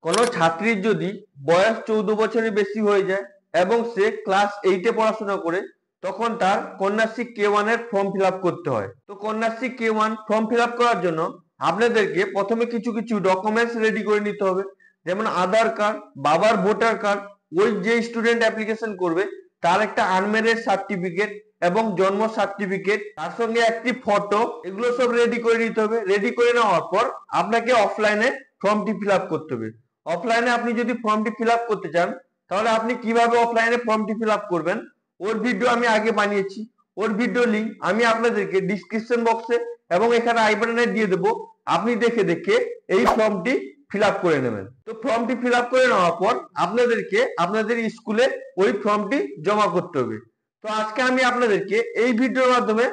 কোনো ছাত্রীর যদি বয়স 14 বছরের বেশি হয়ে যায় এবং সে ক্লাস 8-এ পড়াশোনা করে, তখন তার কন্যাশ্রী K1 এর ফর্ম ফিল আপ করতে হয়। তো Kanyashree K1 form fill up করার জন্য আপনাদেরকে প্রথমে কিছু ডকুমেন্টস রেডি করে নিতে হবে, যেমন আধার কার্ড, বাবার ভোটার কার্ড, ওই যে স্টুডেন্ট অ্যাপ্লিকেশন করবে তার একটা আনম্যারিড সার্টিফিকেট এবং জন্ম সার্টিফিকেট, তার সঙ্গে একটি ফটো, এগুলো সব রেডি করে নিতে হবে। রেডি করে নেওয়ার পর আপনাকে অফলাইনে ফর্মটি ফিল আপ করতে হবে। অফলাইনে আপনি যদি ফর্মটি ফিল আপ করতে চান, তাহলে আপনি কিভাবে অফলাইনে ফর্মটি ফিল আপ করবেন ওর ভিডিও আমি আগে বানিয়েছি। ওর ভিডিও লিঙ্ক আমি আপনাদেরকে ডিসক্রিপশন বক্সে এবং এখানে আই বাটনে দিয়ে দেবো। আপনি দেখে দেখে এই ফর্মটি ফিল আপ করে নেবেন। তো ফর্মটি ফিল আপ করে নেওয়ার পর আপনাদেরকে আপনাদের স্কুলে ওই ফর্মটি জমা করতে হবে। তো আজকে আমি আপনাদেরকে এই ভিডিওর মাধ্যমে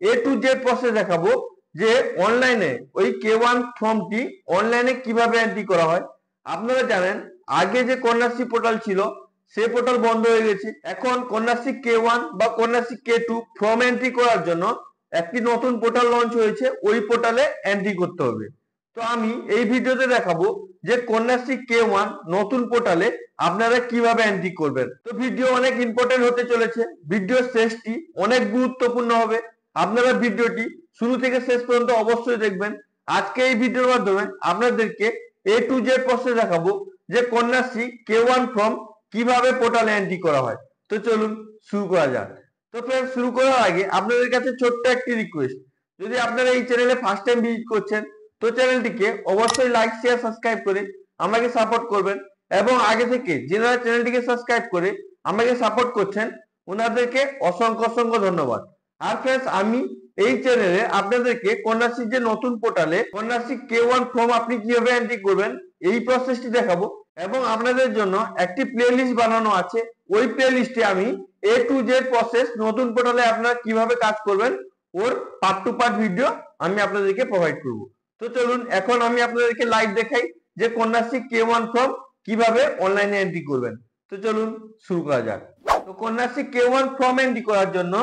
A to Z প্রসেস দেখাবো যে অনলাইনে ওই K1 ফর্মটি অনলাইনে কিভাবে এন্ট্রি করা হয়। আপনারা জানেন আগে যে কন্যাশ্রী পোর্টাল ছিল সে পোর্টাল বন্ধ হয়ে গেছে। এখন কন্যাশ্রী K1 বা কন্যাশ্রী K2 ফর্ম এন্ট্রি করার জন্য একটি নতুন পোর্টাল লঞ্চ হয়েছে, ওই পোর্টালে এন্ট্রি করতে হবে। তো আমি এই ভিডিওতে দেখাবো যে কন্যাশ্রী K1 নতুন পোর্টালে আপনারা কিভাবে এন্ট্রি করবেন। তো ভিডিও অনেক ইম্পর্টেন্ট হতে চলেছে, ভিডিও শেষটি অনেক গুরুত্বপূর্ণ হবে। আপনারা ভিডিওটি শুরু থেকে শেষ পর্যন্ত অবশ্যই দেখবেন। আজকে এই ভিডিওর মাধ্যমে আপনাদেরকে A to Z প্রসেস দেখাবো যে কন্যাশ্রী K1 ফর্ম কিভাবে পোর্টালে এন্ট্রি করা হয়। তো চলুন শুরু করা যাক। তো ফ্রেন্ডস, শুরু করার আগে আপনাদের কাছে ছোট্ট একটি রিকোয়েস্ট, যদি আপনারা এই চ্যানেলে ফার্স্ট টাইম ভিজিট করছেন তো চ্যানেলটিকে অবশ্যই লাইক, শেয়ার, সাবস্ক্রাইব করে আমাকে সাপোর্ট করবেন, এবং আগে থেকে যারা চ্যানেলটিকে সাবস্ক্রাইব করে আমাকে সাপোর্ট করছেন ওনাদেরকে অসংখ্য অসংখ্য ধন্যবাদ। আর ফ্রেন্ডস, আমি এই চ্যানেলে আপনাদেরকে কন্যাশ্রীর যে নতুন পোর্টালে কন্যাশ্রী K1 ফর্ম আপনি কিভাবে এন্ট্রি করবেন এই প্রসেসটি দেখাবো, এবং আপনাদের জন্য একটি প্লেলিস্ট বানানো আছে। ওই প্লেলিস্টে আমি A to Z প্রসেস নতুন পোর্টালে আপনারা কিভাবে কাজ করবেন ওর পার্ট টু পার্ট ভিডিও আমি আপনাদেরকে প্রোভাইড করব। তো চলুন এখন আমি আপনাদেরকে লাইভ দেখাই যে কন্যাশ্রী K1 ফর্ম কিভাবে অনলাইনে এন্ট্রি করবেন। তো চলুন শুরু করা যাক। তো কন্যাশ্রী K1 ফর্ম এন্ট্রি করার জন্য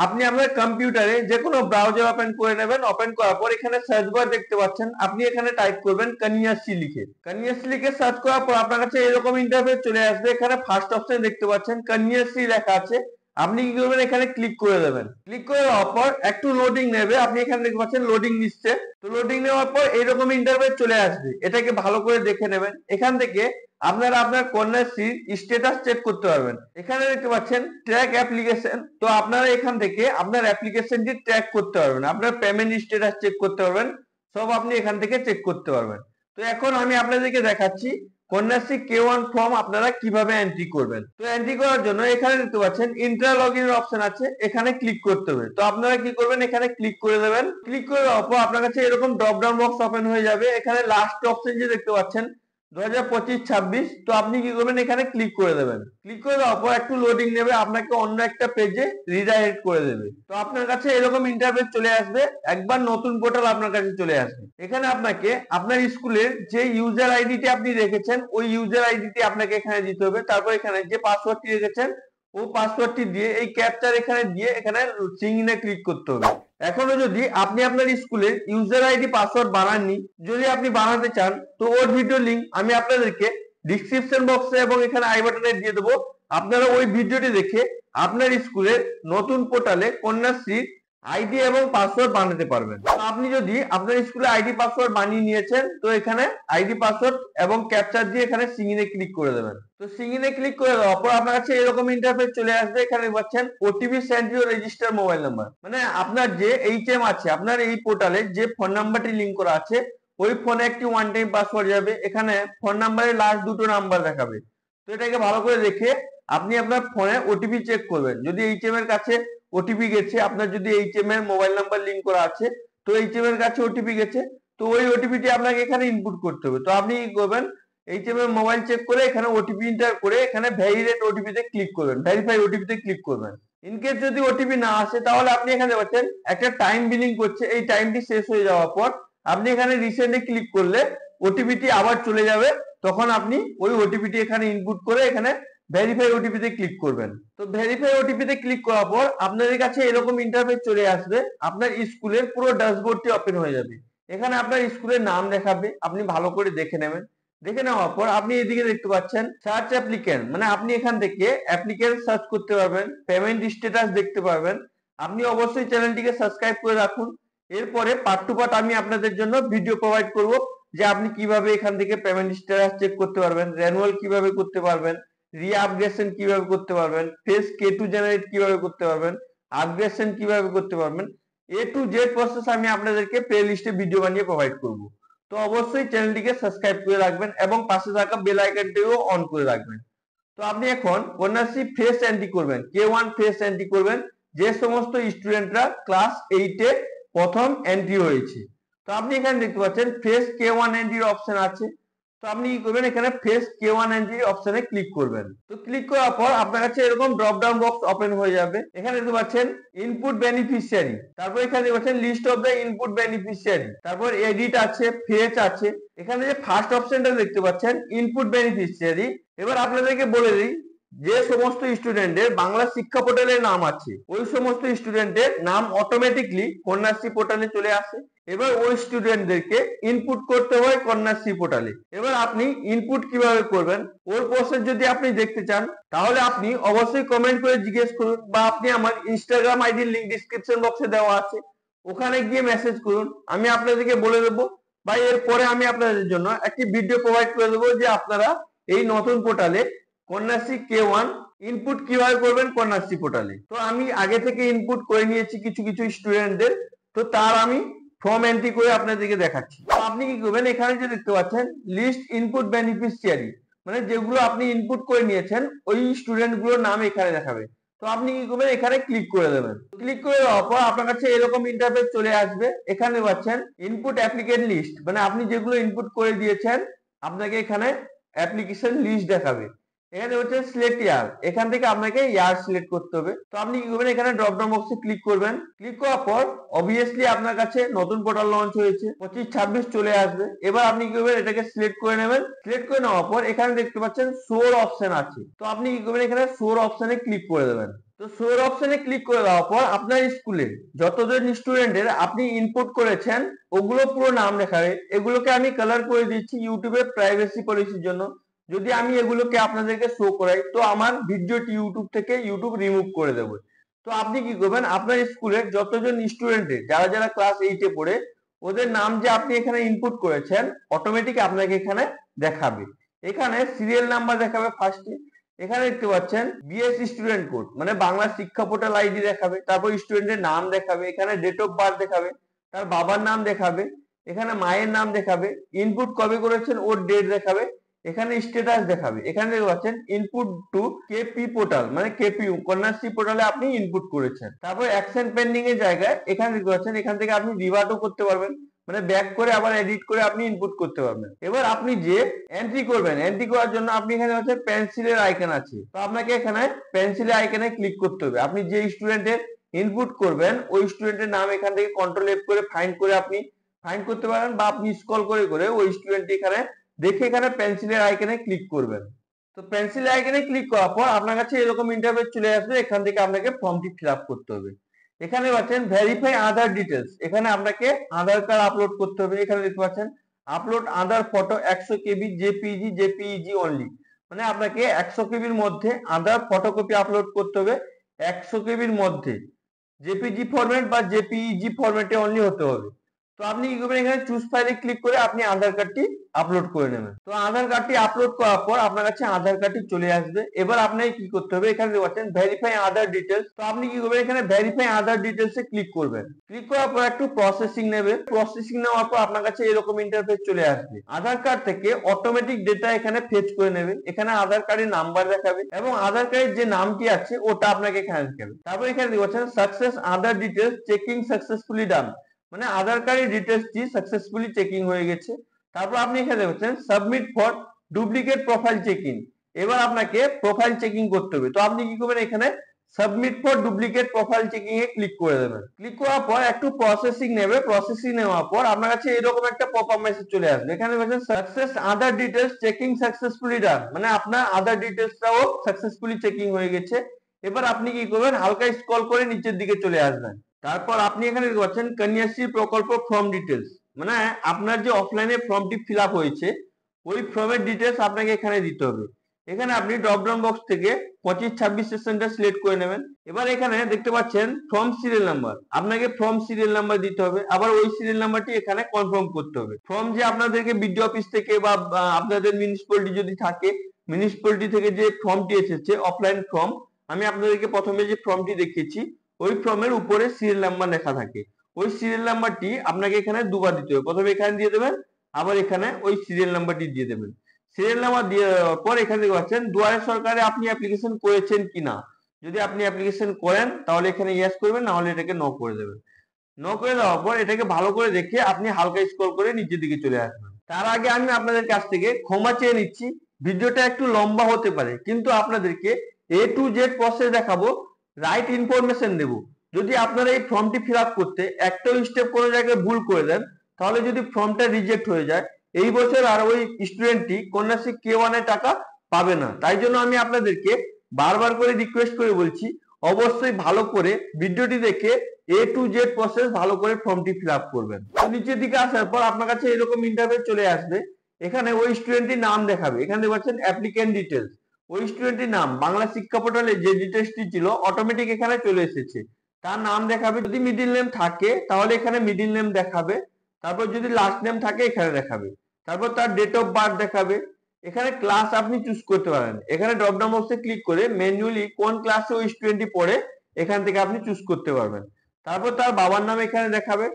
আপনি আপনার কম্পিউটারে যে কোনো ব্রাউজার ওপেন করে নেবেন। ওপেন করার পর এখানে সার্চ বার দেখতে পাচ্ছেন, আপনি এখানে টাইপ করবেন কন্যাশ্রী লিখে। কন্যাশ্রী লিখে সার্চ করার পর আপনার কাছে এরকম ইন্টারফেস চলে আসবে। এখানে ফার্স্ট অপশন দেখতে পাচ্ছেন কন্যাশ্রী লেখা আছে, আপনি কি করবেন এখানে ক্লিক করে দেবেন। ক্লিক করে দেওয়ার পর একটু লোডিং নেবে, আপনি এখানে দেখতে পাচ্ছেন লোডিং নিচ্ছে। তো লোডিং নেওয়ার পর এইরকম ইন্টারফেস চলে আসবে, এটাকে ভালো করে দেখে নেবেন। এখান থেকে আপনারা আপনার কন্যাশ্রীর স্ট্যাটাস চেক করতে পারবেন। এখানে দেখতে পাচ্ছেন ট্র্যাক অ্যাপ্লিকেশন, তো আপনারা এখান থেকে আপনার অ্যাপ্লিকেশনটি ট্র্যাক করতে পারবেন, আপনার পেমেন্ট স্ট্যাটাস চেক করতে পারবেন, সব আপনি এখান থেকে চেক করতে পারবেন। তো এখন আমি আপনাদেরকে দেখাচ্ছি কন্যাশ্রী K1 ফর্ম আপনারা কিভাবে এন্ট্রি করবেন। তো এন্ট্রি করার জন্য এখানে দেখতে পাচ্ছেন ইন্টার লগইন এর অপশন আছে, এখানে ক্লিক করতে হবে। তো আপনারা কি করবেন, এখানে ক্লিক করে দেবেন। ক্লিক করে দেওয়ার পর আপনার কাছে এরকম ড্রপ ডাউন বক্স ওপেন হয়ে যাবে। এখানে লাস্ট অপশন যে দেখতে পাচ্ছেন 2025-26, তো আপনি কি করবেন এখানে ক্লিক করে দেবেন। ক্লিক করে দেওয়ার পর একটু লোডিং নেবে, আপনাকে অন্য একটা পেজে রিডাইরেক্ট করে দেবে। তো আপনার কাছে এরকম ইন্টারফেস চলে আসবে, একবার নতুন পোর্টাল আপনার কাছে চলে আসবে। এখানে আপনাকে আপনার স্কুলের যে ইউজার আইডিটি আপনি রেখেছেন ওই ইউজার আইডিটি আপনাকে এখানে দিতে হবে। তারপর এখানে যে পাসওয়ার্ডটি রেখেছেন ও পাসওয়ার্ডটি দিয়ে এই ক্যাপচার এখানে দিয়ে এখানে সিং ইনে ক্লিক করতে হবে। এখনো যদি আপনি আপনার স্কুলের ইউজার আইডি পাসওয়ার্ড বানাননি, যদি আপনি বানাতে চান তো ওর ভিডিও লিংক আমি আপনাদেরকে ডিসক্রিপশন বক্সে এবং এখানে আই বাটনে দিয়ে দেবো। আপনারা ওই ভিডিওটি দেখে আপনার স্কুলের নতুন পোর্টালে কন্যাশ্রীর আইডি এবং পাসওয়ার্ড বানাতে পারবেন। তো আপনি যদি আপনার স্কুলে আইডি পাসওয়ার্ড বানিয়ে নিয়েছেন তো এখানে আইডি পাসওয়ার্ড এবং ক্যাপচার দিয়ে এখানে সিঙ্গিনে ক্লিক করে দেবেন। তো সিঙ্গিনে ক্লিক করে দেওয়ার পর আপনার কাছে এরকম ইন্টারফেস চলে আসবে। এখানে পাচ্ছেন OTP send your register mobile number, মানে আপনার যে এইচএম আছে আপনার এই পোর্টালে যে ফোন নাম্বারটি লিংক করা আছে ওই ফোনে একটি ওয়ান টাইম পাসওয়ার্ড যাবে। এখানে ফোন নাম্বারের লাস্ট দুটো নাম্বার দেখাবে। তো এটাকে ভালো করে দেখে আপনি আপনার ফোনে ওটিপি চেক করবেন, যদি এইচএম এর কাছে ওটিপি গেছে, আপনার যদি এইচএম এর মোবাইল নাম্বার লিংক করা আছে তো এইচএম এর কাছে ওটিপি গেছে, তো ওই ওটিপিটি আপনাকে এখানে ইনপুট করতে হবে। তো আপনি কি করবেন, এইচএম এর মোবাইল চেক করে এখানে ওটিপি এন্টার করে এখানে ভ্যালিডেট ওটিপি তে ক্লিক করবেন, ভেরিফাই ওটিপি তে ক্লিক করবেন। ইনকেস যদি ওটিপি না আসে তাহলে আপনি এখানে পাচ্ছেন একটা টাইম বিলিং করছে, এই টাইমটি শেষ হয়ে যাওয়ার পর আপনি এখানে রিসেন্টলি ক্লিক করলে ওটিপিটি আবার চলে যাবে, তখন আপনি ওই ওটিপিটি এখানে ইনপুট করে এখানে ভেরিফাই ওটিপি তে ক্লিক করবেন। তো ভেরিফাই ওটিপি তে ক্লিক করার পর আপনাদের কাছে এরকম ইন্টারফেস চলে আসবে, আপনার স্কুলের পুরো ড্যাশবোর্ডটি ওপেন হয়ে যাবে। এখানে আপনার স্কুলের নাম দেখাবে, আপনি ভালো করে দেখে নেবেন। দেখে নেওয়ার পর আপনি এদিকে দেখতে পাচ্ছেন সার্চ অ্যাপ্লিক্যান্ট, মানে আপনি এখান থেকে অ্যাপ্লিক্যান্ট সার্চ করতে পারবেন, পেমেন্ট স্ট্যাটাস দেখতে পারবেন। আপনি অবশ্যই চ্যানেলটিকে সাবস্ক্রাইব করে রাখুন। এরপরে পার্ট টু পার্ট আমি আপনাদের জন্য ভিডিও প্রোভাইড করব যে আপনি কিভাবে এখান থেকে পেমেন্ট স্ট্যাটাস চেক করতে পারবেন, রেনুয়াল কিভাবে করতে পারবেন, রিআপগ্রেশন কিভাবে করতে পারবেন, ফেস K2 জেনারেট কিভাবে করতে পারবেন, আপগ্রেশন কিভাবে করতে পারবেন, A to Z প্রসেস আমি আপনাদেরকে প্লে লিস্টে ভিডিও বানিয়ে প্রোভাইড করব। তো অবশ্যই চ্যানেলটিকে সাবস্ক্রাইব করে রাখবেন এবং পাশে থাকা বেল আইকনটিও অন করে রাখবেন। তো আপনি এখন কন্যাশ্রী ফ্রেশ এন্ট্রি করবেন, K1 ফ্রেশ এন্ট্রি করবেন যে সমস্ত স্টুডেন্টরা ক্লাস 8 এ প্রথম এন্ট্রি হয়েছে। তো আপনি এখানে দেখতে পাচ্ছেন ফ্রেশ K1 এন্ট্রির অপশন আছে। তো আপনি কি করবেন, এখানে ফ্রেশ K1 এন্ট্রি অপশনে ক্লিক করবেন। তো ক্লিক করার পর আপনার কাছে এরকম ড্রপ ডাউন বক্স ওপেন হয়ে যাবে। এখানে দেখতে পাচ্ছেন ইনপুট বেনিফিশিয়ারি, তারপর এখানে দেখতে পাচ্ছেন list of the input beneficiary, তারপর এডিট আছে, ফেচ আছে। এখানে যে ফার্স্ট অপশনটা দেখতে পাচ্ছেন ইনপুট বেনিফিশিয়ারি। এবার আপনাদেরকে বলে দিই, যে সমস্ত স্টুডেন্টের বাংলা শিক্ষা পোর্টালে নাম আছে ওই সমস্ত স্টুডেন্টের নাম অটোমেটিকলি কন্যাশ্রী পোর্টালে চলে আসে। এবার ওই স্টুডেন্টদেরকে ইনপুট করতে হয় কন্যাশ্রী পোর্টালে। এবার আপনি ইনপুট কিভাবে করবেন ওর প্রসেস যদি আপনি দেখতে চান তাহলে আপনি অবশ্যই কমেন্ট করে জিজ্ঞেস করুন, বা আপনি আমার ইনস্টাগ্রাম আইডির লিংক ডিসক্রিপশন বক্সে দেওয়া আছে, ওখানে গিয়ে মেসেজ করুন, আমি আপনাদেরকে বলে দেবো। বা এরপরে আমি আপনাদের জন্য একটি ভিডিও প্রোভাইড করে দেবো যে আপনারা এই নতুন পোর্টালে কন্যাশ্রী K1 ইনপুট কিভাবে করবেন কন্যাশ্রী পোর্টালে। তো আমি আগে থেকে ইনপুট করে নিয়েছি কিছু কিছু স্টুডেন্টদের, তো তার আমি ফর্ম এন্ট্রি করে আপনাদেরকে দেখাচ্ছি। তো আপনি কি করবেন, এখানে যে দেখতে পাচ্ছেন লিস্ট ইনপুট বেনিফিশিয়ারি, মানে যেগুলো আপনি ইনপুট করে নিয়েছেন ওই স্টুডেন্ট গুলোর নাম এখানে দেখাবে। তো আপনি কি করবেন, এখানে ক্লিক করে দেবেন। ক্লিক করে দেওয়ার পর আপনার কাছে এরকম ইন্টারফেস চলে আসবে। এখানে পাচ্ছেন ইনপুট অ্যাপ্লিকেন্ট লিস্ট, মানে আপনি যেগুলো ইনপুট করে দিয়েছেন আপনাকে এখানে অ্যাপ্লিকেশন লিস্ট দেখাবে। এখানে হচ্ছে সিলেক্ট ইয়ার, এখান থেকে আপনাকে ইয়ার সিলেক্ট করতে হবে। তো আপনি কি করবেন, এখানে ড্রপ ডাউন বক্সে ক্লিক করবেন। ক্লিক করার পর অবভিয়াসলি আপনার কাছে নতুন পোর্টাল লঞ্চ হয়েছে 25-26 চলে আসবে। এবার আপনি কি করবেন, এটাকে সিলেক্ট করে নেবেন। সিলেক্ট করে নেওয়ার পর এখানে দেখতে পাচ্ছেন শোর অপশন আছে। তো আপনি কি করবেন, এখানে শোর অপশনে ক্লিক করে দেবেন। তো শোর অপশনে ক্লিক করে দেওয়ার পর আপনার স্কুলে যতজন স্টুডেন্টের আপনি ইনপুট করেছেন ওগুলো পুরো নাম দেখাবে। এগুলোকে আমি কালার করে দিচ্ছি ইউটিউবের প্রাইভেসি পলিসির জন্য। যদি আমি এগুলোকে আপনাদেরকে শো করাই তো আমার ভিডিওটি ইউটিউব থেকে ইউটিউব রিমুভ করে দেবে। তো আপনি কি করবেন, আপনার স্কুলের যতজন স্টুডেন্টের যারা যারা ক্লাস 8 এ পড়ে ওদের নাম যে আপনি এখানে ইনপুট করেছেন অটোমেটিক আপনাকে এখানে দেখাবে। এখানে সিরিয়াল নাম্বার দেখাবে ফার্স্টে। এখানে দেখতে পাচ্ছেন বিএস স্টুডেন্ট কোড, মানে বাংলা শিক্ষা পোর্টাল আইডি দেখাবে, তারপর স্টুডেন্টের নাম দেখাবে, এখানে ডেট অফ বার্থ দেখাবে, তার বাবার নাম দেখাবে, এখানে মায়ের নাম দেখাবে, ইনপুট কবে করেছেন ওর ডেট দেখাবে, এখানে স্ট্যাটাস দেখাবে। এখানে দেখতে পাচ্ছেন ইনপুট টু কেপি পোর্টাল, মানে কেপিইউ কন্যাশ্রী পোর্টালে আপনি ইনপুট করেছেন। তারপর অ্যাকশন পেন্ডিং এর জায়গায় এখানে দেখতে পাচ্ছেন এখান থেকে আপনি রিভার্টও করতে পারবেন, মানে ব্যাক করে আবার এডিট করে আপনি ইনপুট করতে পারবেন। এবার আপনি যে এন্ট্রি করবেন, এন্ট্রি করার জন্য আপনি এখানে হচ্ছে পেন্সিলের আইকন আছে, তো আপনাকে এখানে পেন্সিলের আইকনে ক্লিক করতে হবে। আপনি যে স্টুডেন্টের ইনপুট করবেন ওই স্টুডেন্টের নাম এখান থেকে কন্ট্রোল এফ করে ফাইন্ড করে আপনি ফাইন্ড করতে পারেন, বা আপনি স্ক্রল করে করে ওই স্টুডেন্ট এখানে দেখে এখানে পেন্সিলের আইকনে ক্লিক করবেন। তো পেন্সিল আইকনে ক্লিক করার পর আপনার কাছে এরকম ইন্টারফেস চলে আসবে। এখান থেকে আপনাকে ফর্মটি ফিল আপ করতে হবে। এখানে পাচ্ছেন ভেরিফাই আধার ডিটেলস, এখানে আপনাকে আধার কার্ড আপলোড করতে হবে। এখানে দেখতে পাচ্ছেন আপলোড আধার ফটো 100 কেবি জেপিইজি অনলি, মানে আপনাকে 100 কেবির মধ্যে আধার ফটোকপি আপলোড করতে হবে। 100 কেবির মধ্যে জেপিজি ফরম্যাট বা জেপিইজি ফরম্যাটে অনলি হতে হবে। তো আপনি কি করবেন, এখানে চুজ ফাইলে ক্লিক করে আপনি আধার কার্ডটি আপলোড করে নেবেন। তো আধার কার্ডটি আপলোড করার পর আপনার কাছে আধার কার্ডটি চলে আসবে। এবার আপনাকে কি করতে হবে, এখানে দেখছেন ভেরিফাই আধার ডিটেলস, তো আপনি কি করবেন, এখানে ভেরিফাই আধার ডিটেলস এ ক্লিক করবেন। ক্লিক করার পর একটু প্রসেসিং নেবে। প্রসেসিং নেওয়ার পর আপনার কাছে এরকম ইন্টারফেস চলে আসবে। আধার কার্ড থেকে অটোমেটিক ডেটা এখানে ফেচ করে নেবে। এখানে আধার কার্ডের নাম্বার দেখাবে এবং আধার কার্ডের যে নামটি আছে ওটা আপনাকে এখানে দেখাবে। তারপর এখানে দেখছেন সাকসেস আধার ডিটেলস চেকিং সাকসেসফুলি ডান, মানে আধার কার্ডের ডিটেলসটি সাকসেসফুলি চেকিং হয়ে গেছে। তারপর আপনি এখানে দেখছেন submit for duplicate profile checking, এবার আপনাকে প্রোফাইল চেকিং করতে হবে। তো আপনি কি করবেন, এখানে submit for duplicate profile checking A click করে দেবেন। ক্লিক করার পর একটু প্রসেসিং নেবে। প্রসেসিং নেওয়ার পর আপনার কাছে এরকম একটা পপআপ মেসেজ চলে আসবে। এখানে দেখছেন সাকসেস আধার ডিটেলস চেকিং সাকসেসফুলি ডান, মানে আপনার আধার ডিটেলসটাও সাকসেসফুলি চেকিং হয়ে গেছে। এবার আপনি কি করবেন, হালকা স্ক্রল করে নিচের দিকে চলে আসবেন। তারপর আপনি এখানে দেখতে পাচ্ছেন কন্যাশ্রী প্রকল্প ফর্ম ডিটেলস, মানে আপনার যে অফলাইনে ফর্মটি ফিল আপ হয়েছে ওই ফর্মের ডিটেলস আপনাকে এখানে দিতে হবে। এখানে আপনি ড্রপ ডাউন বক্স থেকে 25-26 সেশনটা সিলেক্ট করে নেবেন। এবার এখানে দেখতে পাচ্ছেন ফর্ম সিরিয়াল নাম্বার, আপনাকে ফর্ম সিরিয়াল নাম্বার দিতে হবে, আবার ওই সিরিয়াল নাম্বারটি এখানে কনফার্ম করতে হবে। ফর্ম যে আপনাদেরকে বিডিও অফিস থেকে বা আপনাদের মিউনিসিপ্যালিটি যদি থাকে, মিউনিসিপ্যালিটি থেকে যে ফর্মটি এসেছে অফলাইন ফর্ম, আমি আপনাদেরকে প্রথমে যে ফর্মটি দেখিয়েছি ওই ফর্মের উপরে সিরিয়াল নাম্বার লেখা থাকে। ওই সিরিয়াল নাম্বারটি আপনাকে এখানে দুবার দিতে হবে, প্রথমে এখানে দিয়ে দেবেন, আবার এখানে ওই সিরিয়াল নাম্বারটি দিয়ে দেবেন। সিরিয়াল নাম্বার দিয়ে দেওয়ার পর এখানে দেখতে পাচ্ছেন দুয়ারে সরকারে আপনি অ্যাপ্লিকেশন করেছেন কিনা। যদি আপনি অ্যাপ্লিকেশন করেন তাহলে এখানে ইয়েস করবেন, না হলে এটাকে নো করে দেবেন। নো করে দেওয়ার পর এটাকে ভালো করে দেখে আপনি হালকা স্ক্রল করে নিচের দিকে চলে আসবেন। তার আগে আমি আপনাদের কাছ থেকে ক্ষমা চেয়ে নিচ্ছি, ভিডিওটা একটু লম্বা হতে পারে, কিন্তু আপনাদেরকে A to Z প্রসেস দেখাবো, রাইট ইনফরমেশন দেব। যদি আপনারা এই ফর্মটি ফিল আপ করতে একটাও স্টেপ কোনো জায়গায় ভুল করে দেন, তাহলে যদি ফর্মটা রিজেক্ট হয়ে যায়, এই বছর আর ওই স্টুডেন্টটি কন্যাশ্রী K1 এর টাকা পাবে না। তাই জন্য আমি আপনাদেরকে বারবার করে রিকোয়েস্ট করে বলছি, অবশ্যই ভালো করে ভিডিওটি দেখে A to Z প্রসেস ভালো করে ফর্মটি ফিল আপ করবেন। তো নিচের দিকে আসার পর আপনার কাছে এরকম ইন্টারফেস চলে আসবে। এখানে ওই স্টুডেন্টটির নাম দেখাবে, এখানে দেখতে পাচ্ছেন অ্যাপ্লিক্যান্ট ডিটেলস। ওই স্টুডেন্টের নাম বাংলা শিক্ষা পোর্টালে যে ডিটেলসটি ছিল অটোমেটিক এখানে চলে এসেছে, তার নাম দেখাবে। যদি মিডিল নেম থাকে তাহলে এখানে মিডিল নেম দেখাবে, তারপর যদি লাস্ট নেম থাকে এখানে দেখাবে, তারপর তার ডেট অফ বার্থ দেখাবে। এখানে ক্লাস আপনি চুজ করতে পারেন, এখানে ড্রপ ডাউন বক্সে ক্লিক করে ম্যানুয়ালি কোন ক্লাসে ওই স্টুডেন্টটি পড়ে এখান থেকে আপনি চুজ করতে পারবেন। তারপর তার বাবার নাম এখানে দেখাবে,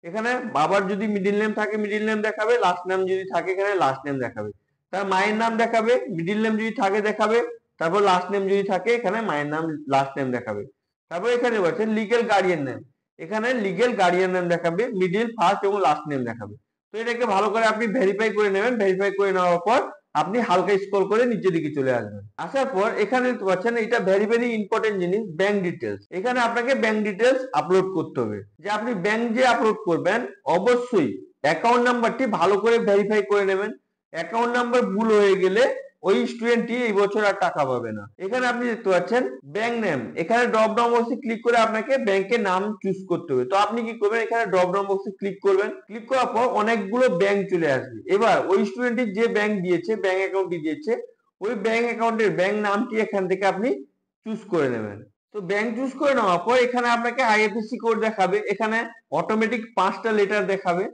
এখানে বাবার যদি মিডিল নেম থাকে মিডিল নেম দেখাবে, লাস্ট নেম যদি থাকে এখানে লাস্ট নেম দেখাবে। তার মায়ের নাম দেখাবে, মিডিল নেম যদি থাকে দেখাবে, তারপর লাস্ট নেম যদি থাকে এখানে মায়ের নাম লাস্ট নেম দেখাবে। তারপর এখানে বলছেন লিগেল গার্ডিয়ান নেম, এখানে লিগেল গার্ডিয়ান নেম দেখাবে, মিডিল, ফার্স্ট এবং লাস্ট নেম দেখাবে। তো এটাকে ভালো করে আপনি ভেরিফাই করে নেবেন। ভেরিফাই করে নেওয়ার পর আপনি হালকা স্ক্রল করে নিচের দিকে চলে আসবেন। আসার পর এখানে দেখতে পাচ্ছেন এটা ভেরি ভেরি ইম্পর্টেন্ট জিনিস, ব্যাংক ডিটেলস। এখানে আপনাকে ব্যাংক ডিটেলস আপলোড করতে হবে। যে আপনি ব্যাংক যে আপলোড করবেন অবশ্যই অ্যাকাউন্ট নাম্বারটি ভালো করে ভেরিফাই করে নেবেন। অ্যাকাউন্ট নাম্বার ভুল হয়ে গেলে ওই স্টুডেন্টটি এই বছর আর টাকা পাবে না। এখানে আপনি দেখতে পাচ্ছেন ব্যাংক নেম, এখানে ড্রপ ডাউন বক্সে ক্লিক করে আপনাকে ব্যাংকের নাম চুজ করতে হবে। তো আপনি কি করবেন, এখানে ড্রপ ডাউন বক্সে ক্লিক করবেন, ক্লিক করার পর অনেকগুলো ব্যাংক চলে আসবে। এবার ওই স্টুডেন্টটি যে ব্যাংক দিয়েছে, ব্যাংক অ্যাকাউন্টটি দিয়েছে, ওই ব্যাংক অ্যাকাউন্টের ব্যাংক নামটি এখান থেকে আপনি চুজ করে নেবেন। তো ব্যাংক চুজ করে নেওয়ার পর এখানে আপনাকে আইএফএসসি কোড দেখাবে, এখানে অটোমেটিক 5টা লেটার দেখাবে।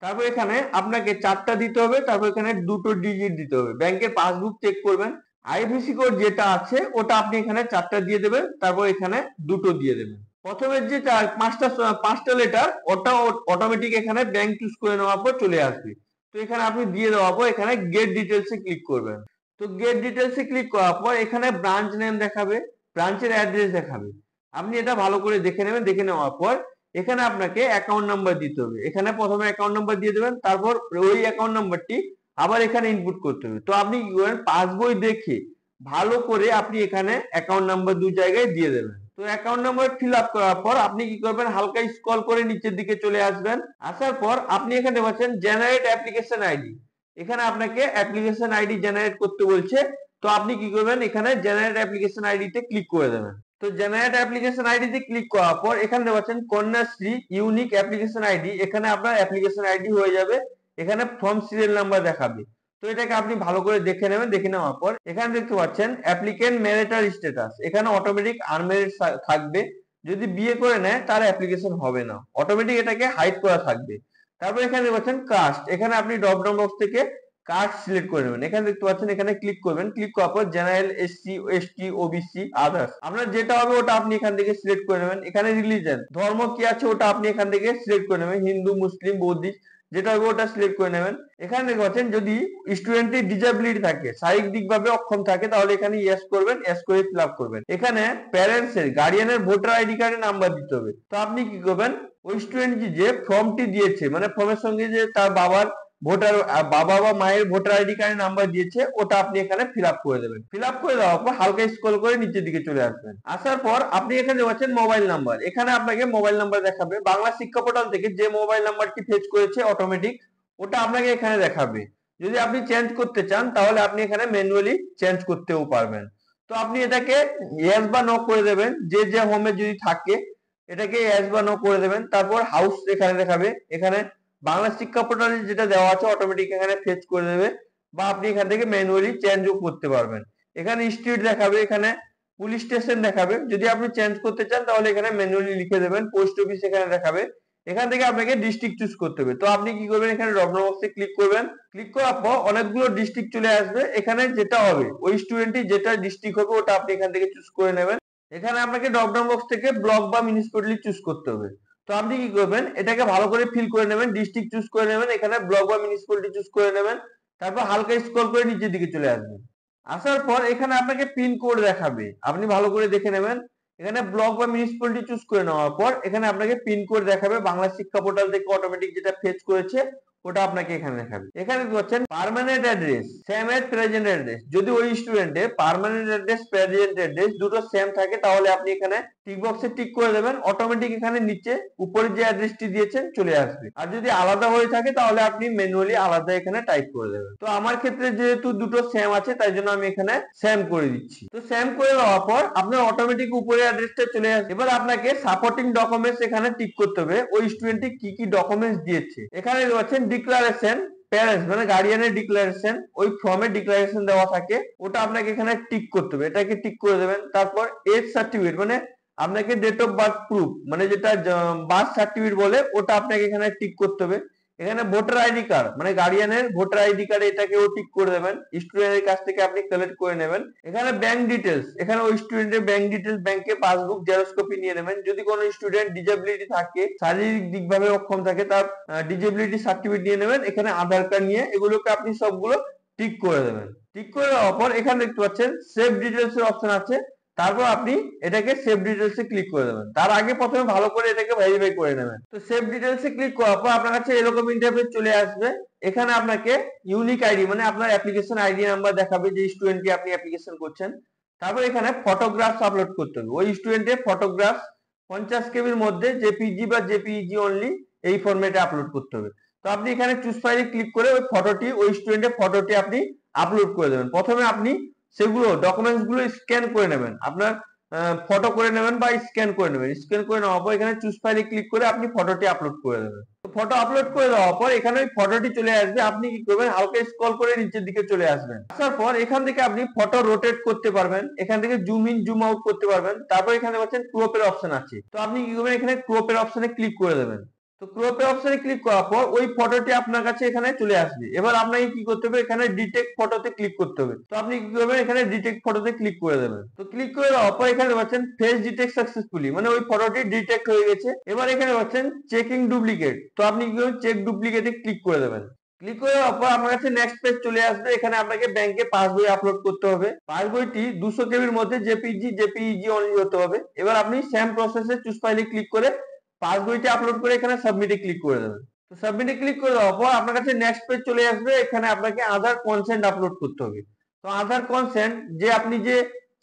তারপর এখানে আপনাকে 4টা দিতে হবে, তারপর এখানে 2টো ডিজিট দিতে হবে। ব্যাংকের পাসবুক চেক করবেন, আইএফএসসি কোড যেটা আছে ওটা আপনি এখানে 4টা দিয়ে দেবেন, তারপর এখানে 2টো দিয়ে দেবেন। প্রথমে যে 5টা লেটার ওটা অটোমেটিক এখানে ব্যাংক চুজ করে নেওয়ার পর চলে আসবে। তো এখানে আপনি দিয়ে দেওয়ার পর এখানে গেট ডিটেলসে ক্লিক করবেন। তো গেট ডিটেলসে ক্লিক করার পর এখানে ব্রাঞ্চ নেম দেখাবে, ব্রাঞ্চের অ্যাড্রেস দেখাবে। আপনি এটা ভালো করে দেখে নেবেন। দেখে নেওয়ার পর এখানে আপনাকে অ্যাকাউন্ট নাম্বার দিতে হবে, এখানে প্রথমে অ্যাকাউন্ট নাম্বার দিয়ে দেবেন, তারপর ওই অ্যাকাউন্ট নাম্বারটি আবার এখানে ইনপুট করতে হবে। তো আপনি কি করেন, পাসবই দেখে ভালো করে আপনি এখানে অ্যাকাউন্ট নাম্বার 2 জায়গায় দিয়ে দেবেন। তো অ্যাকাউন্ট নাম্বার ফিল আপ করার পর আপনি কি করবেন, হালকা স্ক্রল করে নিচের দিকে চলে আসবেন। আসার পর আপনি এখানে পাচ্ছেন জেনারেট অ্যাপ্লিকেশন আইডি, এখানে আপনাকে অ্যাপ্লিকেশন আইডি জেনারেট করতে বলছে। তো আপনি কি করবেন, এখানে জেনারেট অ্যাপ্লিকেশন আইডি তে ক্লিক করে দেবেন। তো জেনারেট অ্যাপ্লিকেশন আইডি তে ক্লিক করার পর এখানে পাচ্ছেন কন্যাশ্রী ইউনিক অ্যাপ্লিকেশন আইডি, এখানে আপনার অ্যাপ্লিকেশন আইডি হয়ে যাবে। এখানে ফর্ম সিরিয়াল নাম্বার দেখাবে। তো এটাকে আপনি ভালো করে দেখে নেবেন। দেখে নেওয়ার পর এখানে দেখতে পাচ্ছেন অ্যাপ্লিকেন্ট ম্যারিটাল স্ট্যাটাস, এখানে অটোমেটিক আনম্যারিড থাকবে। যদি বিয়ে করে নেয় তার অ্যাপ্লিকেশন হবে না, অটোমেটিক এটাকে হাইড করা থাকবে। তারপর এখানে দেখতে পাচ্ছেন কাস্ট, এখানে আপনি ড্রপ ডাউন বক্স থেকে কাস্ট সিলেক্ট করে নেবেন। এখানে দেখতে পাচ্ছেন এখানে ক্লিক করবেন, ক্লিক করার পর general, SC, ST, OBC, others আপনার যেটা হবে ওটা আপনি এখান থেকে সিলেক্ট করে নেবেন। এখানে রিলিজন, ধর্ম কি আছে ওটা আপনি এখান থেকে সিলেক্ট করে নেবেন, হিন্দু, মুসলিম, বৌদ্ধিস্ট যেটা হবে ওটা সিলেক্ট করে নেবেন। এখানে দেখতে পাচ্ছেন যদি স্টুডেন্টের ডিসেবিলিটি থাকে, শারীরিক ভাবে অক্ষম থাকে, তাহলে এখানে ইয়েস করবেন, ইয়েস করে ফিল আপ করবেন। এখানে প্যারেন্টস এর, গার্ডিয়ানের ভোটার আইডি কার্ডের নাম্বার দিতে হবে। তো আপনি কি করবেন, ওই স্টুডেন্ট যে ফর্মটি দিয়েছে, মানে ফর্মের সঙ্গে যে তার বাবার ভোটার, বাবা বা মায়ের ভোটার আইডি কার্ডের নাম্বার দিয়েছে ওটা আপনি এখানে ফিল আপ করে দেবেন। ফিল আপ করে দেওয়ার পর হালকা স্ক্রল করে নিচের দিকে চলে আসবেন। আসার পর আপনি এখানে পাচ্ছেন মোবাইল নাম্বার, এখানে আপনাকে মোবাইল নাম্বার দেখাবে। বাংলা শিক্ষা পোর্টাল থেকে যে মোবাইল নাম্বারটি ফেচ করেছে অটোমেটিক ওটা আপনাকে এখানে দেখাবে। যদি আপনি চেঞ্জ করতে চান তাহলে আপনি এখানে ম্যানুয়ালি চেঞ্জ করতেও পারবেন। তো আপনি এটাকে ইয়েস বা নো করে দেবেন, যে যে হোমে যদি থাকে এটাকে ইয়েস বা নো করে দেবেন। তারপর হাউস এখানে দেখাবে, এখানে বাংলা শিক্ষা পোর্টালে যেটা দেওয়া আছে অটোমেটিক এখানে ফেচ করে দেবে। বা আপনি এখান থেকে ম্যানুয়ালি চেঞ্জও করতে পারবেন। এখানে স্ট্রিট দেখাবে, এখানে পুলিশ স্টেশন দেখাবে। যদি আপনি চেঞ্জ করতে চান তাহলে এখানে ম্যানুয়ালি লিখে দেবেন। পোস্ট অফিস এখানে দেখাবে। এখান থেকে আপনাকে ডিস্ট্রিক্ট চুজ করতে হবে। তো আপনি কি করবেন, এখানে ড্রপ ডাউন বক্সে ক্লিক করবেন। ক্লিক করার পর অনেকগুলো ডিস্ট্রিক্ট চলে আসবে। এখানে যেটা হবে, ওই স্টুডেন্টই যেটা ডিস্ট্রিক্ট হবে ওটা আপনি এখান থেকে চুজ করে নেবেন। এখানে আপনাকে ড্রপ ডাউন বক্স থেকে ব্লক বা মিউনিসিপ্যালিটি চুজ করতে হবে। তো আপনি কি করবেন, এটাকে ভালো করে ফিল করে নেবেন, ডিস্ট্রিক্ট চুজ করে নেবেন, এখানে ব্লক বা মিউনিসিপ্যালিটি চুজ করে নেবেন। তারপর হালকা স্ক্রল করে নিচের দিকে চলে আসবেন। আসার পর এখানে আপনাকে পিন কোড দেখাবে, আপনি ভালো করে দেখে নেবেন। এখানে ব্লক বা মিউনিসিপ্যালিটি চুজ করে নেওয়ার পর এখানে আপনাকে পিন কোড দেখাবে। বাংলা শিক্ষা পোর্টাল থেকে অটোমেটিক যেটা ফেচ করেছে ওটা আপনাকে এখানে দেখাবে। এখানে বলছেন permanent address same as present address. যদি ওই স্টুডেন্টের পার্মানেন্ট অ্যাড্রেস প্রেজেন্ট অ্যাড্রেস দুটো সেম থাকে তাহলে আপনি এখানে টিক বক্সে টিক করে দেবেন। অটোমেটিক এখানে নিচে উপরে যে অ্যাড্রেসটি দিয়েছেন চলে আসবে। আর যদি আলাদা হয়ে থাকে তাহলে আপনি ম্যানুয়ালি আলাদা এখানে টাইপ করে দেবেন। তো আমার ক্ষেত্রে যেহেতু দুটো সেম আছে তাই জন্য আমি এখানে সেম করে দিচ্ছি। তো সেম করে দেওয়ার পর আপনার অটোমেটিক উপরে অ্যাড্রেসটা চলে আসবে। এবার আপনাকে সাপোর্টিং ডকুমেন্টস এখানে টিক করতে হবে, ওই স্টুডেন্টটি কি কি ডকুমেন্টস দিয়েছে। এখানে রয়েছেন ডিক্লারেশন প্যারেন্টস মানে গার্ডিয়ানের ডিক্লারেশন, ওই ফর্মে ডিক্লারেশন দেওয়া থাকে, ওটা আপনাকে এখানে টিক করতে হবে, এটাকে টিক করে দেবেন। তারপর এজ সার্টিফিকেট মানে আপনাকে ডেট অফ বার্থ প্রুফ মানে যেটা বার্থ সার্টিফিকেট বলে ওটা আপনাকে এখানে টিক করতে হবে। এখানে ভোটার আইডি কার্ড মানে গার্ডিয়ানের ভোটার আইডি কার্ড এটাকেও টিক করে দেবেন, স্টুডেন্টের কাছ থেকে আপনি কালেক্ট করে নেবেন। এখানে ব্যাংক ডিটেলস, এখানে ওই স্টুডেন্টের ব্যাংক ডিটেলস ব্যাংকে পাসবুক জেরক্স কপি নিয়ে নেবেন। যদি কোনো স্টুডেন্ট ডিসেবিলিটি থাকে, শারীরিক দিকভাবে অক্ষম থাকে, তার ডিসেবিলিটি সার্টিফিকেট নিয়ে নেবেন। এখানে আধার কার্ড নিয়ে এগুলোকে আপনি সবগুলো টিক করে দেবেন। টিক করে দেওয়ার পর এখানে দেখতে পাচ্ছেন সেভ ডিটেলস এর অপশন আছে। তারপর আপনি এটাকে সেভ ডিটেলস এ ক্লিক করে দেবেন। তার আগে প্রথমে ভালো করে এটাকে ভেরিফাই করে নেবেন। তো সেভ ডিটেলস এ ক্লিক করার পর আপনার কাছে এরকম ইন্টারফেস চলে আসবে। এখানে আপনাকে ইউনিক আইডি মানে আপনার অ্যাপ্লিকেশন আইডি নাম্বার দেখাবে যে স্টুডেন্টকে আপনি অ্যাপ্লিকেশন করছেন। তারপর এখানে ফটোগ্রাফস আপলোড করতে হবে, ওই স্টুডেন্টের ফটোগ্রাফস 50 কেবির মধ্যে জেপিজি বা জেপিইজি অনলি এই ফরম্যাটে আপলোড করতে হবে। তো আপনি এখানে চুজ ফাইলে ক্লিক করে ওই ফটোটি ওই স্টুডেন্টের ফটোটি আপনি আপলোড করে দেবেন। প্রথমে আপনি সেগুলো ডকুমেন্টস গুলো স্ক্যান করে নেবেন, আপনার ফটো করে নেবেন বা স্ক্যান করে নেবেন। স্ক্যান করে নেওয়ার পর এখানে চুজ ফাইলে ক্লিক করে আপনি ফটোটি আপলোড করে দেবেন। তো ফটো আপলোড করে দেওয়ার পর এখানে ওই ফটোটি চলে আসবে। আপনি কি করবেন, হালকা স্ক্রল করে নিচের দিকে চলে আসবেন। আসার পর এখান থেকে আপনি ফটো রোটেট করতে পারবেন, এখান থেকে জুম ইন জুম আউট করতে পারবেন। তারপর এখানে পাচ্ছেন ক্রপের অপশন আছে, তো আপনি কি করবেন, এখানে ক্রপের অপশনে ক্লিক করে দেবেন। তো ক্রপের অপশনে ক্লিক করার পর ওই ফটোটি আপনার কাছে এখানে চলে আসবে। এবার আপনাকে কি করতে হবে, এখানে ডিটেক্ট ফটোতে ক্লিক করতে হবে। তো আপনি কি করবেন, এখানে ডিটেক্ট ফটোতে ক্লিক করে দেবেন। তো ক্লিক করে দেওয়ার পর এখানে পাচ্ছেন ফেস ডিটেক্ট সাকসেসফুলি মানে ওই ফটোটি ডিটেক্ট হয়ে গেছে। এবার এখানে পাচ্ছেন চেকিং ডুপ্লিকেট, তো আপনি কি করবেন, চেক ডুপ্লিকেটে ক্লিক করে দেবেন। ক্লিক করে দেওয়ার পর আপনার কাছে নেক্সট পেজ চলে আসবে। এখানে আপনাকে ব্যাংকে পাসবই আপলোড করতে হবে। পাসবইটি 200 কেবির মধ্যে জেপিজি জেপিইজি অনলি হতে হবে। এবার আপনি সেম প্রসেসে চুজ ফাইলে ক্লিক করে পাসবইটা আপলোড করে এখানে সাবমিটে ক্লিক করে দেবেন। তো সাবমিটে ক্লিক করে দেওয়ার পর আপনার কাছে নেক্সট পেজ চলে আসবে। এখানে আপনাকে আধার কনসেন্ট আপলোড করতে হবে। তো আধার কনসেন্ট যে আপনি যে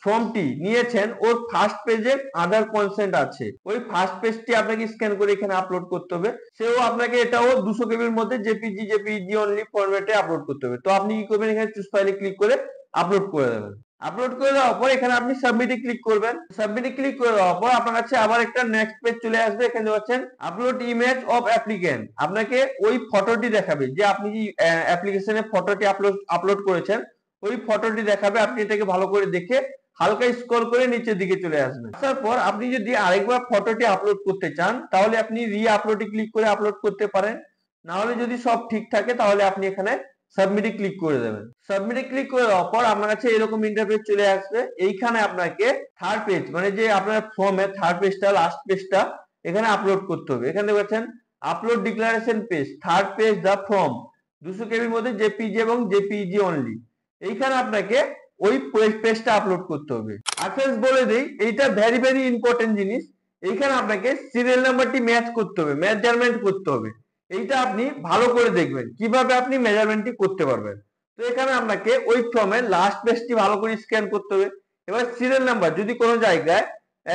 ফর্মটি নিয়েছেন ওর ফার্স্ট পেজে আধার কনসেন্ট আছে, ওই ফার্স্ট পেজটি আপনাকে স্ক্যান করে এখানে আপলোড করতে হবে। সেও আপনাকে এটাও 200 কেবির মধ্যে জেপিজি জেপিইজি অনলি ফরম্যাটে আপলোড করতে হবে। তো আপনি কি করবেন, এখানে চুজ ফাইলে ক্লিক করে আপলোড করে দেবেন। আপলোড করে দেওয়ার পর এখানে আপনি সাবমিটে ক্লিক করবেন। সাবমিটে ক্লিক করে দেওয়ার পর আপনার কাছে আবার একটা নেক্সট পেজ চলে আসবে। এখানে পাচ্ছেন আপলোড ইমেজ অফ অ্যাপ্লিকেন্ট, আপনাকে ওই ফটোটি দেখাবে যে আপনি যে অ্যাপ্লিকেশনে ফটোটি আপলোড করেছেন ওই ফটোটি দেখাবে। আপনি এটাকে ভালো করে দেখে হালকা স্ক্রল করে নিচের দিকে চলে আসবেন। আসার পর আপনি যদি আরেকবার ফটোটি আপলোড করতে চান তাহলে আপনি রি আপলোডে ক্লিক করে আপলোড করতে পারেন। না হলে যদি সব ঠিক থাকে তাহলে আপনি এখানে সাবমিটে ক্লিক করে দেবেন। সাবমিটে ক্লিক করে দেওয়ার পর আপনার কাছে এরকম ইন্টারফেস চলে আসবে। এইখানে আপনাকে থার্ড পেজ মানে যে আপনার ফর্মের থার্ড পেজটা লাস্ট পেজটা এখানে আপলোড করতে হবে। এখানে দেখছেন upload declaration page third page the form 200 কেবির মধ্যে জেপিজি এবং জেপিইজি অনলি, এইখানে আপনাকে ওই পেজটা আপলোড করতে হবে। আফেন্স বলে দেই, এইটা ভেরি ভেরি ইম্পর্টেন্ট জিনিস। এইখানে আপনাকে সিরিয়াল নাম্বারটি ম্যাচ করতে হবে, মেজারমেন্ট করতে হবে। এইটা আপনি ভালো করে দেখবেন কিভাবে আপনি মেজারমেন্টটি করতে পারবেন। তো এখানে আপনাকে ওই ফর্মের লাস্ট পেজটি ভালো করে স্ক্যান করতে হবে। এবার সিরিয়াল নাম্বার যদি কোনো জায়গায়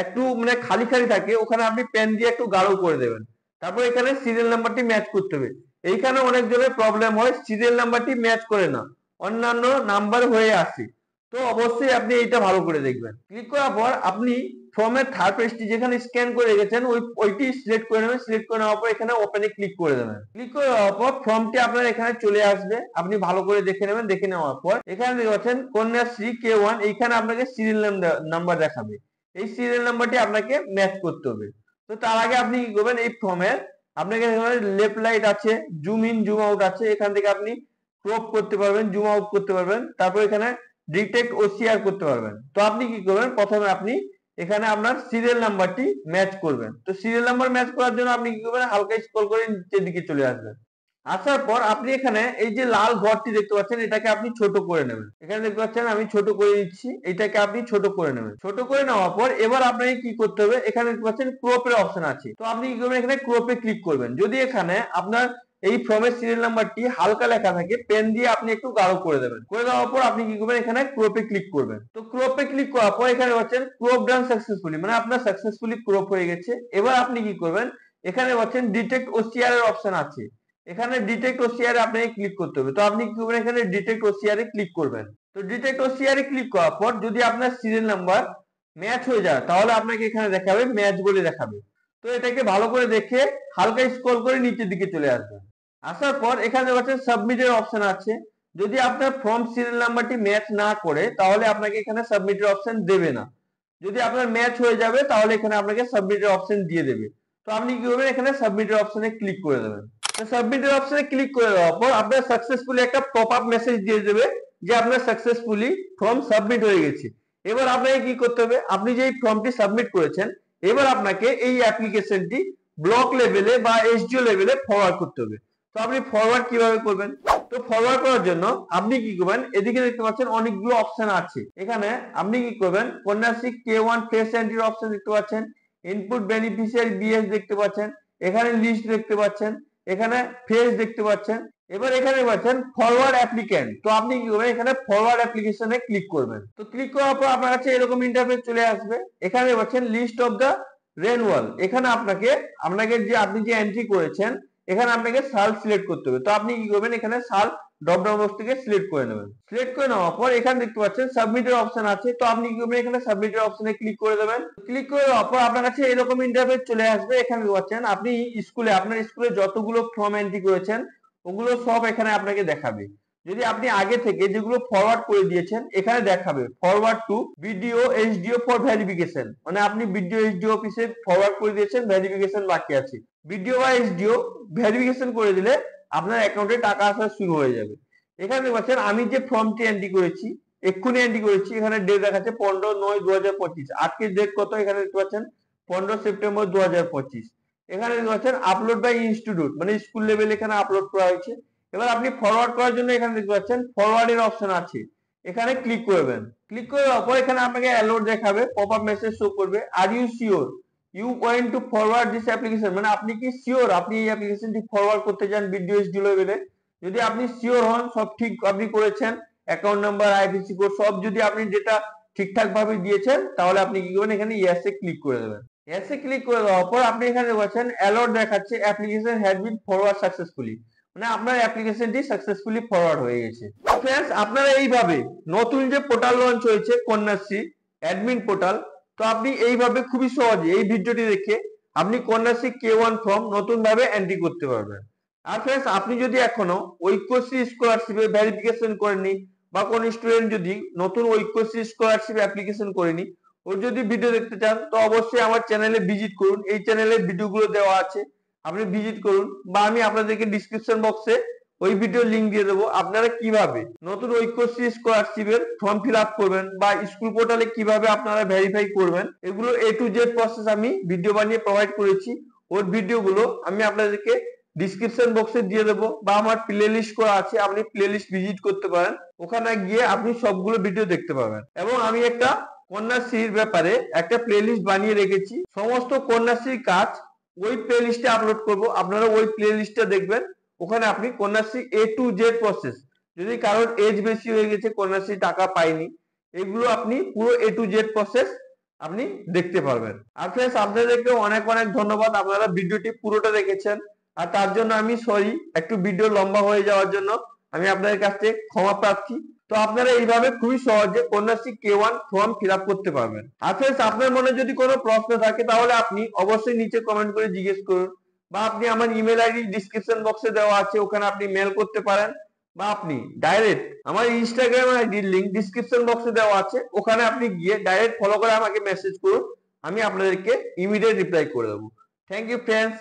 একটু মানে খালি খালি থাকে ওখানে আপনি পেন দিয়ে একটু গাঢ় করে দেবেন। তারপর এখানে সিরিয়াল নাম্বারটি ম্যাচ করতে হবে। এইখানে অনেক জনের প্রবলেম হয়, সিরিয়াল নাম্বারটি ম্যাচ করে না, অন্যান্য নাম্বার হয়ে আসে। তো অবশ্যই আপনি এইটা ভালো করে দেখবেন। ক্লিক করার পর আপনি ফর্মের থার্ড পেজটি যেখানে স্ক্যান করে রেখেছেন ওইটি সিলেক্ট করে নেবেন। সিলেক্ট করে নেওয়ার পর এখানে ওপেনে ক্লিক করে দেবেন। ক্লিক করে দেওয়ার পর ফর্মটি আপনার এখানে চলে আসবে। আপনি ভালো করে দেখে নেবেন। দেখে নেওয়ার পর এখানে দেখতে পাচ্ছেন কন্যাশ্রী K1, এইখানে আপনাকে সিরিয়াল নাম্বার দেখাবে। এই সিরিয়াল নাম্বারটি আপনাকে ম্যাচ করতে হবে। তো তার আগে আপনি কি করবেন, এই ফর্মের আপনাকে লেফট রাইট আছে, জুম ইন জুম আউট আছে, এখান থেকে আপনি ক্রপ করতে পারবেন, জুম আউট করতে পারবেন, তারপর এখানে ডিটেক্ট OCR করতে পারবেন। তো আপনি কি করবেন, প্রথমে আপনি এখানে আপনার সিরিয়াল নাম্বারটি ম্যাচ করবেন। তো সিরিয়াল নাম্বার ম্যাচ করার জন্য আপনি কি করবেন, হালকা স্ক্রল করে নিচের দিকে চলে আসবেন। আসার পর আপনি এখানে এই যে লাল ঘরটি দেখতে পাচ্ছেন, এটাকে আপনি ছোট করে নেবেন। এখানে দেখতে পাচ্ছেন আমি ছোট করে নিচ্ছি, এটাকে আপনি ছোট করে নেবেন। ছোট করে নেওয়ার পর এবার আপনাকে কি করতে হবে, এখানে দেখতে পাচ্ছেন ক্রপের অপশন আছে। তো আপনি কি করবেন, এখানে ক্রপে ক্লিক করবেন। যদি এখানে আপনার এই ফর্মের সিরিয়াল নাম্বারটি হালকা লেখা থাকে, পেন দিয়ে আপনি একটু গাঢ় করে দেবেন। করে দেওয়ার পর আপনি কি করবেন, এখানে ক্রপে ক্লিক করবেন। তো ক্রপে ক্লিক করার পর এখানে পাচ্ছেন ক্রপ ডান সাকসেসফুলি, মানে আপনার সাকসেসফুলি ক্রপ হয়ে গেছে। এবার আপনি কি করবেন, এখানে পাচ্ছেন ডিটেক্ট OCR এর অপশন আছে। এখানে ডিটেক্ট OCR এ আপনাকে ক্লিক করতে হবে। তো আপনি কি করবেন, এখানে ডিটেক্ট OCR এ ক্লিক করবেন। তো ডিটেক্ট OCR এ ক্লিক করার পর যদি আপনার সিরিয়াল নাম্বার ম্যাচ হয়ে যায়, তাহলে আপনাকে এখানে দেখাবে ম্যাচ বলে দেখাবে। তো এটাকে ভালো করে দেখে হালকা স্ক্রল করে নিচের দিকে চলে আসবেন। আসার পর এখানে পাচ্ছেন সাবমিটের অপশন আছে। যদি আপনার ফর্ম সিরিয়াল নাম্বারটি ম্যাচ না করে, তাহলে আপনাকে এখানে সাবমিটের অপশন দেবে না। যদি আপনার ম্যাচ হয়ে যাবে, তাহলে এখানে আপনাকে সাবমিটের অপশন দিয়ে দেবে। তো আপনি কি করবেন, এখানে সাবমিটের অপশনে ক্লিক করে দেবেন। তো সাবমিটের অপশনে ক্লিক করে দেওয়ার পর আপনার সাকসেসফুলি একটা পপ আপ মেসেজ দিয়ে দেবে যে আপনার সাকসেসফুলি ফর্ম সাবমিট হয়ে গেছে। এবার আপনাকে কি করতে হবে, আপনি যে ফর্মটি সাবমিট করেছেন, এবার আপনাকে এই অ্যাপ্লিকেশনটি ব্লক লেভেলে বা SDO লেভেলে ফরওয়ার্ড করতে হবে। তো আপনি ফরওয়ার্ড কিভাবে করবেন, তো ফরওয়ার্ড করার জন্য আপনি কি করবেন, এদিকে দেখতে পাচ্ছেন অনেকগুলো অপশন আছে। এখানে আপনি কি করবেন, কন্যাশ্রী K1 ফেস এন্ট্রির অপশন দেখতে পাচ্ছেন, ইনপুট বেনিফিশিয়ারি BS দেখতে পাচ্ছেন, এখানে লিস্ট দেখতে পাচ্ছেন, এখানে ফেস দেখতে পাচ্ছেন। এবার এখানে পাচ্ছেন ফরওয়ার্ড অ্যাপ্লিক্যান্ট। তো আপনি কি করবেন, এখানে ফরওয়ার্ড অ্যাপ্লিকেশনে ক্লিক করবেন। তো ক্লিক করার পর আপনার কাছে এরকম ইন্টারফেস চলে আসবে। এখানে পাচ্ছেন লিস্ট অফ দা রেনওয়াল। এখানে আপনাকে আপনি যে এন্ট্রি করেছেন, এখানে আপনাকে সাল সিলেক্ট করতে হবে। তো আপনি কি করবেন, এখানে সাল ড্রপ ডাউন বক্স থেকে সিলেক্ট করে নেবেন। সিলেক্ট করে নেওয়ার পর এখানে দেখতে পাচ্ছেন সাবমিটের অপশন আছে। তো আপনি কি করবেন, এখানে সাবমিটের অপশনে ক্লিক করে দেবেন। ক্লিক করে দেওয়ার পর আপনার কাছে এরকম ইন্টারফেস চলে আসবে। এখানে পাচ্ছেন আপনি আপনার স্কুলে যতগুলো ফর্ম এন্ট্রি করেছেন, ওগুলো সব এখানে আপনাকে দেখাবে। যদি আপনি আগে থেকে যেগুলো ফরওয়ার্ড করে দিয়েছেন, এখানে দেখাবে forward to BDO SDO for verification, মানে আপনি BDO SDO অফিসে ফরওয়ার্ড করে দিয়েছেন, ভেরিফিকেশন বাকি আছে। BDO বা SDO ভেরিফিকেশন করে দিলে আপনার অ্যাকাউন্টে টাকা আসা শুরু হয়ে যাবে। এখানে দেখতে পাচ্ছেন আমি যে ফর্মটি এন্ট্রি করেছি, এক্ষুনি এন্ট্রি করেছি, এখানে ডেট দেখাচ্ছে 15/9/2025। আজকের ডেট কত, এখানে দেখতে পাচ্ছেন 15 সেপ্টেম্বর 2025। এখানে দেখতে পাচ্ছেন আপলোড বাই ইনস্টিটিউট, মানে স্কুল লেভেল এখানে আপলোড করা হয়েছে। এবার আপনি ফরওয়ার্ড করার জন্য এখানে দেখতে পাচ্ছেন ফরওয়ার্ড এর অপশন আছে। এখানে ক্লিক করবেন। ক্লিক করে দেওয়ার পর এখানে আপনাকে অ্যালার্ট দেখাবে, পপ আপ মেসেজ শো করবে, are you sure you going to forward this application, মানে আপনি কি শিওর আপনি এই অ্যাপ্লিকেশনটি ফরওয়ার্ড করতে চান BDO SDO লেভেলে। যদি আপনি শিওর হন, সব ঠিক আপনি করেছেন, অ্যাকাউন্ট নাম্বার IFSC কোড সব যদি আপনি যেটা ঠিকঠাক ভাবে দিয়েছেন, তাহলে আপনি কি করবেন, এখানে ইয়েস এ ক্লিক করে দেবেন। ইয়েস এ ক্লিক করে দেওয়ার পর আপনি এখানে পাচ্ছেন অ্যালার্ট দেখাচ্ছে application has been forward successfully, মানে আপনার অ্যাপ্লিকেশনটি সাকসেসফুলি ফরওয়ার্ড হয়ে গেছে। ফ্রেন্ডস, আপনারা এইভাবে নতুন যে পোর্টাল লঞ্চ হয়েছে কন্যাশ্রী অ্যাডমিন পোর্টাল, তো আপনি এইভাবে খুবই সহজে এই ভিডিওটি দেখে আপনি কন্যাশ্রী K1 ফর্ম নতুন ভাবে এন্ট্রি করতে পারবেন। আর ফ্রেন্ডস, আপনি যদি এখনো ঐক্যশ্রী স্কলারশিপে ভেরিফিকেশন করেননি, বা কোন স্টুডেন্ট যদি নতুন ঐক্যশ্রী স্কলারশিপ অ্যাপ্লিকেশন করেনি, ওর যদি ভিডিও দেখতে চান, তো অবশ্যই আমার চ্যানেলে ভিজিট করুন। এই চ্যানেলে ভিডিওগুলো দেওয়া আছে, আপনি ভিজিট করুন, বা আমি আপনাদেরকে ডিসক্রিপশন বক্সে ওই ভিডিও লিংক দিয়ে দেবো। আপনারা কিভাবে নতুন ঐক্যশ্রী স্কলারশিপের ফর্ম ফিল আপ করবেন, বা স্কুল পোর্টালে কিভাবে আপনারা ভেরিফাই করবেন, এগুলো A to Z প্রসেস আমি ভিডিও বানিয়ে প্রোভাইড করেছি। ওর ভিডিওগুলো আমি আপনাদেরকে ডিসক্রিপশন বক্সে দিয়ে দেবো, বা আমার প্লে লিস্ট করা আছে, আপনি প্লে লিস্ট ভিজিট করতে পারেন। ওখানে গিয়ে আপনি সবগুলো ভিডিও দেখতে পাবেন। এবং আমি একটা কন্যাশ্রীর ব্যাপারে একটা প্লে লিস্ট বানিয়ে রেখেছি, সমস্ত কন্যাশ্রীর কাজ ওই প্লে লিস্টে আপলোড করব, আপনারা ওই প্লে লিস্টটা দেখবেন। ওখানে আপনি Kanyashree A to Z process, যদি কারোর এজ বেশি হয়ে গেছে, কন্যাশ্রী টাকা পায়নি, এগুলো আপনি পুরো A to Z প্রসেস আপনি দেখতে পারবেন। আর ফ্রেন্ডস, আপনাদেরকে অনেক অনেক ধন্যবাদ, আপনারা ভিডিওটি পুরোটা দেখেছেন। আর তার জন্য আমি সরি, একটু ভিডিও লম্বা হয়ে যাওয়ার জন্য আমি আপনাদের কাছ থেকে ক্ষমা প্রার্থী। তো তো আপনারা এইভাবে খুবই সহজে Kanyashree K1 form fill up করতে পারবেন। আর ফ্রেন্ডস, আপনার মনে যদি কোনো প্রশ্ন থাকে তাহলে আপনি অবশ্যই নিচে কমেন্ট করে জিজ্ঞেস করুন, বা আপনি আমার ইমেল আইডি ডিসক্রিপশন বক্সে দেওয়া আছে, ওখানে আপনি মেল করতে পারেন, বা আপনি ডাইরেক্ট আমার ইনস্টাগ্রাম আইডির লিংক ডিসক্রিপশন বক্সে দেওয়া আছে, ওখানে আপনি গিয়ে ডাইরেক্ট ফলো করে আমাকে মেসেজ করুন, আমি আপনাদেরকে ইমিডিয়েট রিপ্লাই করে দেবো। Thank you friends.